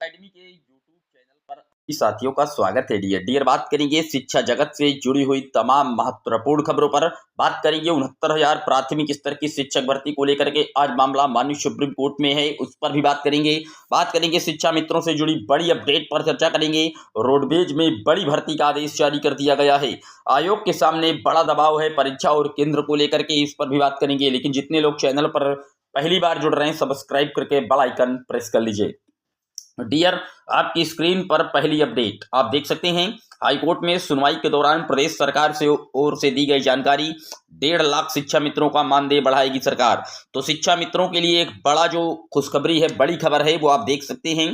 Academy के YouTube channel पर सभी साथियों का स्वागत है। डियर बात करेंगे शिक्षा जगत से जुड़ी हुई तमाम महत्वपूर्ण खबरों पर। बात करेंगे 69,000 प्राथमिक स्तर की शिक्षक भर्ती को लेकर के आज मामला माननीय सुप्रीम कोर्ट में है, उस पर भी बात करेंगे शिक्षा मित्रों से जुड़ी बड़ी अपडेट पर चर्चा करेंगे। रोडवेज में बड़ी भर्ती का आदेश जारी कर दिया गया है। आयोग के सामने बड़ा दबाव है परीक्षा और केंद्र को लेकर के, इस पर भी बात करेंगे। लेकिन जितने लोग चैनल पर पहली बार जुड़ रहे हैं सब्सक्राइब करके बेल आइकन प्रेस कर लीजिए। डियर, आपकी स्क्रीन पर पहली अपडेट आप देख सकते हैं। हाईकोर्ट में सुनवाई के दौरान प्रदेश सरकार से ओर से दी गई जानकारी, 1.5 लाख शिक्षा मित्रों का मानदेय बढ़ाएगी सरकार। तो शिक्षा मित्रों के लिए एक बड़ा जो खुशखबरी है, बड़ी खबर है, वो आप देख सकते हैं।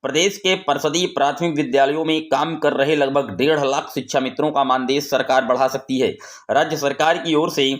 प्रदेश के परिषदीय प्राथमिक विद्यालयों में काम कर रहे लगभग 1.5 लाख शिक्षा मित्रों का मानदेय सरकार बढ़ा सकती है। राज्य सरकार की ओर से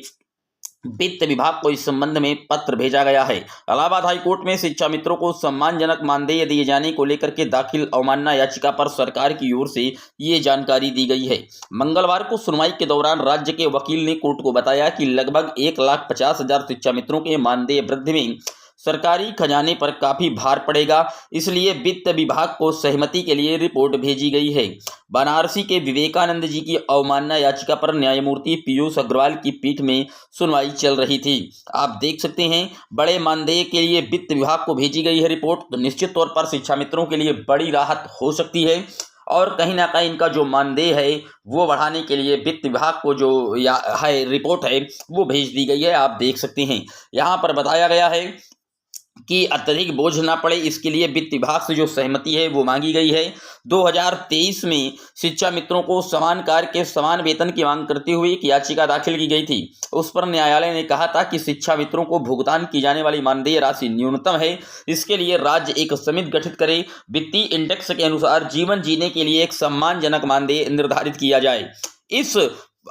वित्त विभाग को इस संबंध में पत्र भेजा गया है। इलाहाबाद हाईकोर्ट में शिक्षा मित्रों को सम्मानजनक मानदेय दिए जाने को लेकर के दाखिल अवमानना याचिका पर सरकार की ओर से ये जानकारी दी गई है। मंगलवार को सुनवाई के दौरान राज्य के वकील ने कोर्ट को बताया कि लगभग 1,50,000 शिक्षा मित्रों के मानदेय वृद्धि में सरकारी खजाने पर काफी भार पड़ेगा, इसलिए वित्त विभाग को सहमति के लिए रिपोर्ट भेजी गई है। बनारसी के विवेकानंद जी की अवमानना याचिका पर न्यायमूर्ति पीयूष अग्रवाल की पीठ में सुनवाई चल रही थी। आप देख सकते हैं, बड़े मानदेय के लिए वित्त विभाग को भेजी गई है रिपोर्ट, तो निश्चित तौर पर शिक्षा मित्रों के लिए बड़ी राहत हो सकती है। और कहीं ना कहीं इनका जो मानदेय है वो बढ़ाने के लिए वित्त विभाग को जो रिपोर्ट है वो भेज दी गई है। आप देख सकते हैं, यहाँ पर बताया गया है कि अत्यधिक बोझ ना पड़े, इसके लिए वित्त विभाग से जो सहमति है वो मांगी गई है। 2023 में शिक्षा मित्रों को समान कार्य के समान वेतन की मांग करते हुए एक याचिका दाखिल की गई थी। उस पर न्यायालय ने कहा था कि शिक्षा मित्रों को भुगतान की जाने वाली मानदेय राशि न्यूनतम है, इसके लिए राज्य एक समिति गठित करे, वित्तीय इंडेक्स के अनुसार जीवन जीने के लिए एक सम्मानजनक मानदेय निर्धारित किया जाए। इस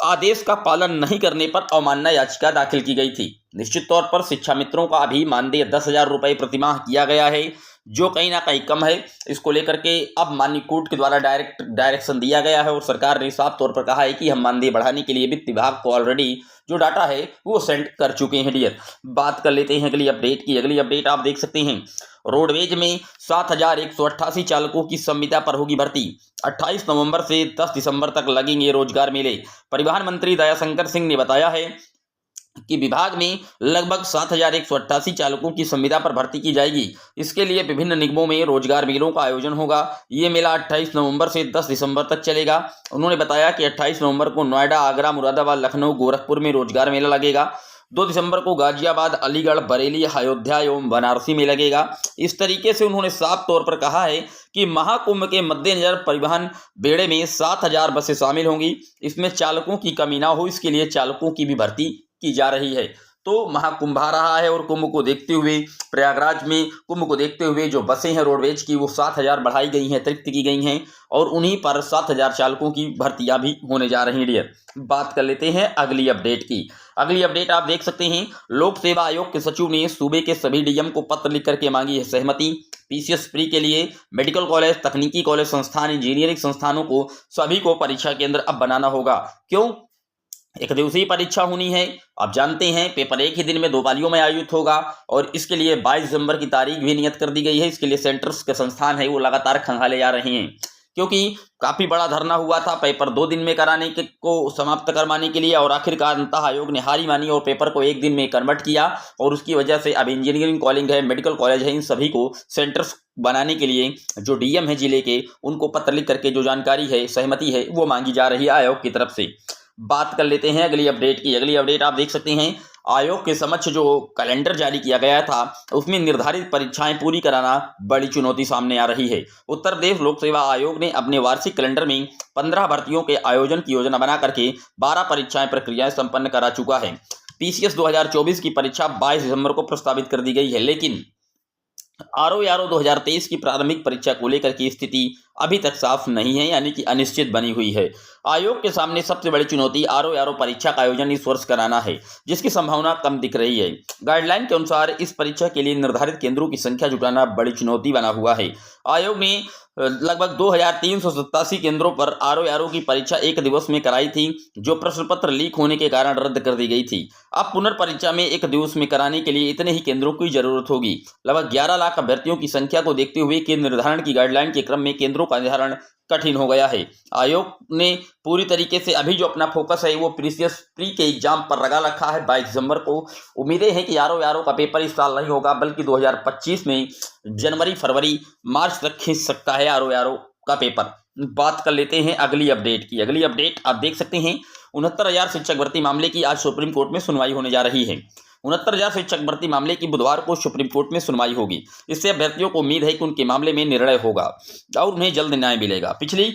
आदेश का पालन नहीं करने पर अवमानना याचिका दाखिल की गई थी। निश्चित तौर पर शिक्षा मित्रों का अभी मानदेय 10,000 रुपये प्रतिमाह किया गया है, जो कहीं ना कहीं कम है। इसको लेकर के अब माननीय कोर्ट के द्वारा डायरेक्शन दिया गया है और सरकार ने साफ तौर पर कहा है कि हम मानदेय बढ़ाने के लिए वित्त विभाग को ऑलरेडी जो डाटा है वो सेंड कर चुके हैं। डियर, बात कर लेते हैं अगली अपडेट की। अगली अपडेट आप देख सकते हैं, रोडवेज में 7,188 चालकों की संविदा पर होगी भर्ती। 28 नवंबर से 10 दिसंबर तक लगेंगे रोजगार मेले। परिवहन मंत्री दयाशंकर सिंह ने बताया है कि विभाग में लगभग 7,188 चालकों की संविदा पर भर्ती की जाएगी। इसके लिए विभिन्न निगमों में रोजगार मेलों का आयोजन होगा। ये मेला 28 नवंबर से 10 दिसंबर तक चलेगा। उन्होंने बताया कि 28 नवंबर को नोएडा, आगरा, मुरादाबाद, लखनऊ, गोरखपुर में रोजगार मेला लगेगा। 2 दिसंबर को गाजियाबाद, अलीगढ़, बरेली, अयोध्या एवं बनारसी में लगेगा। इस तरीके से उन्होंने साफ तौर पर कहा है कि महाकुंभ के मद्देनजर परिवहन बेड़े में 7,000 बसें शामिल होंगी। इसमें चालकों की कमी ना हो, इसके लिए चालकों की भी भर्ती की जा रही है। तो महाकुंभ आ रहा है और कुंभ को देखते हुए प्रयागराज में कुंभ को देखते हुए जो बसें हैं रोडवेज की वो 7,000 बढ़ाई गई हैं, अतिरिक्त की गई हैं और उन्हीं पर 7,000 चालकों की भर्तियां भी होने जा रही हैं। डियर, बात कर लेते हैं अगली अपडेट की। अगली अपडेट आप देख सकते हैं, लोक सेवा आयोग के सचिव ने सूबे के सभी डीएम को पत्र लिख करके मांगी है सहमति। पीसीएस प्री के लिए मेडिकल कॉलेज, तकनीकी कॉलेज संस्थान, इंजीनियरिंग संस्थानों को सभी को परीक्षा केंद्र अब बनाना होगा। क्यों? एक दिवसीय परीक्षा होनी है। आप जानते हैं पेपर एक ही दिन में 2 पालियों में आयोजित होगा और इसके लिए 22 दिसंबर की तारीख भी नियत कर दी गई है। इसके लिए सेंटर्स के संस्थान है वो लगातार खंगाले जा रहे हैं, क्योंकि काफी बड़ा धरना हुआ था पेपर 2 दिन में कराने के को समाप्त करवाने के लिए और आखिरकार अंततः आयोग ने हारी मानी और पेपर को 1 दिन में कन्वर्ट किया और उसकी वजह से अब इंजीनियरिंग कॉलेज है, मेडिकल कॉलेज है, इन सभी को सेंटर्स बनाने के लिए जो डीएम है जिले के उनको पत्र लिख करके जो जानकारी है, सहमति है, वो मांगी जा रही है आयोग की तरफ से। बात कर लेते हैं अगली अपडेट की। अगली अपडेट आप देख सकते हैं, आयोग के समक्ष जो कैलेंडर जारी किया गया था उसमें निर्धारित परीक्षाएं पूरी कराना बड़ी चुनौती सामने आ रही है। उत्तर प्रदेश लोक सेवा आयोग ने अपने वार्षिक कैलेंडर में 15 भर्तियों के आयोजन की योजना बना करके 12 परीक्षाएं प्रक्रियाएं संपन्न करा चुका है। पीसीएस 2024 की परीक्षा 22 दिसंबर को प्रस्तावित कर दी गई है, लेकिन आरओ 2023 की प्रारंभिक परीक्षा को लेकर की स्थिति अभी तक साफ नहीं है, यानी कि अनिश्चित बनी हुई है। आयोग के सामने सबसे बड़ी चुनौती आरओ परीक्षा का आयोजन इस वर्ष कराना है, जिसकी संभावना कम दिख रही है। गाइडलाइन के अनुसार इस परीक्षा के लिए निर्धारित केंद्रों की संख्या जुटाना बड़ी चुनौती बना हुआ है। आयोग ने लगभग 2,387 केंद्रों पर आरओ की परीक्षा एक दिवस में कराई थी, जो प्रश्न पत्र लीक होने के कारण रद्द कर दी गई थी। अब पुनर्परीक्षा में एक दिवस में कराने के लिए इतने ही केंद्रों की जरूरत होगी। लगभग 11 लाख अभ्यर्थियों की संख्या को देखते हुए केंद्र निर्धारण की गाइडलाइन के क्रम में केंद्रों का निर्धारण कठिन हो गया है। आयोग ने पूरी तरीके से अभी जो अपना फोकस है वो प्रीवियस प्री के एग्जाम पर लगा रखा है। 22 दिसंबर को उम्मीदें हैं कि यारों का पेपर इस साल नहीं होगा, बल्कि 2025 में जनवरी, फरवरी, मार्च तक खींच सकता है यारों का पेपर। बात कर लेते हैं अगली अपडेट की। अगली अपडेट आप देख सकते हैं, 69,000 शिक्षक भर्ती मामले की आज सुप्रीम कोर्ट में सुनवाई होने जा रही है। 69,000 शिक्षक भर्ती मामले की बुधवार को सुप्रीम कोर्ट में सुनवाई होगी। इससे अभ्यर्थियों को उम्मीद है कि उनके मामले में निर्णय होगा और उन्हें जल्द न्याय मिलेगा। पिछली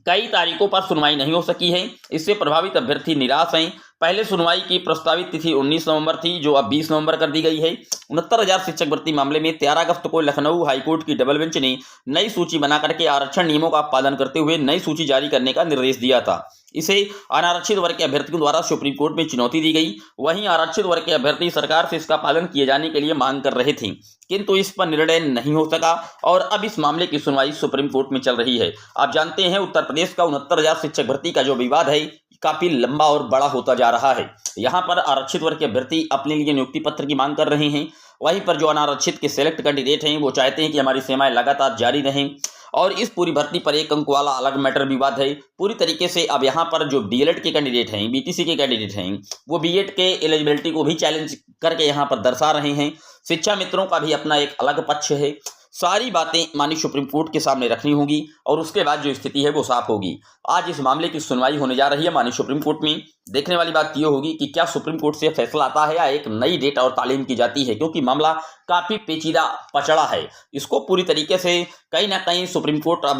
कई तारीखों पर सुनवाई नहीं हो सकी है, इससे प्रभावित अभ्यर्थी निराश हैं। पहले सुनवाई की प्रस्तावित तिथि 19 नवंबर थी, जो अब 20 नवंबर कर दी गई है। 69,000 शिक्षक भर्ती मामले में 13 अगस्त को लखनऊ हाईकोर्ट की डबल बेंच ने नई सूची बना करके आरक्षण नियमों का पालन करते हुए नई सूची जारी करने का निर्देश दिया था। इसे अनारक्षित वर्ग के अभ्यर्थियों द्वारा सुप्रीम कोर्ट में चुनौती दी गई। वहीं आरक्षित वर्ग के अभ्यर्थी सरकार से इसका पालन किए जाने के लिए मांग कर रहे थे, किंतु इस पर निर्णय नहीं हो सका और अब इस मामले की सुनवाई सुप्रीम कोर्ट में चल रही है। आप जानते हैं, उत्तर प्रदेश का 69,000 शिक्षक भर्ती का जो विवाद है काफी लंबा और बड़ा होता जा रहा है। यहाँ पर आरक्षित वर्ग के अभ्यर्थी अपने लिए नियुक्ति पत्र की मांग कर रहे हैं, वहीं पर जो अनारक्षित के सेलेक्ट कैंडिडेट हैं वो चाहते हैं कि हमारी सेवाएं लगातार जारी रहें। और इस पूरी भर्ती पर एक अंक वाला अलग मैटर विवाद है पूरी तरीके से। अब यहाँ पर जो डीएलएड के कैंडिडेट हैं, बीटीसी के कैंडिडेट हैं, वो बीएड के एलिजिबिलिटी को भी चैलेंज करके यहाँ पर दर्शा रहे हैं। शिक्षा मित्रों का भी अपना एक अलग पक्ष है। सारी बातें माननीय सुप्रीम कोर्ट के सामने रखनी होगी और उसके बाद जो स्थिति है वो साफ होगी। आज इस मामले की सुनवाई होने जा रही है माननीय सुप्रीम कोर्ट में। देखने वाली बात यह होगी कि क्या सुप्रीम कोर्ट से फैसला आता है या एक नई डेट और तालीम की जाती है, क्योंकि मामला काफी पेचीदा पचड़ा है। इसको पूरी तरीके से कहीं ना कहीं सुप्रीम कोर्ट अब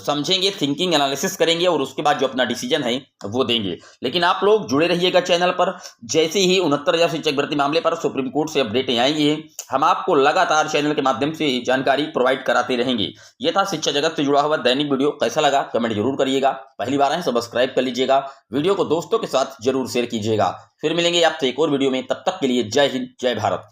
समझेंगे, थिंकिंग एनालिसिस करेंगे और उसके बाद जो अपना डिसीजन है वो देंगे। लेकिन आप लोग जुड़े रहिएगा चैनल पर। जैसे ही 69,000 शिक्षक भर्ती मामले पर सुप्रीम कोर्ट से अपडेटें आएंगी, हम आपको लगातार चैनल के माध्यम से जानकारी प्रोवाइड कराते रहेंगे। ये था शिक्षा जगत से जुड़ा हुआ दैनिक वीडियो। कैसा लगा कमेंट जरूर करिएगा। पहली बार है सब्सक्राइब कर लीजिएगा। वीडियो को दोस्तों के साथ जरूर शेयर कीजिएगा। फिर मिलेंगे आपसे एक और वीडियो में, तब तक के लिए जय हिंद, जय भारत।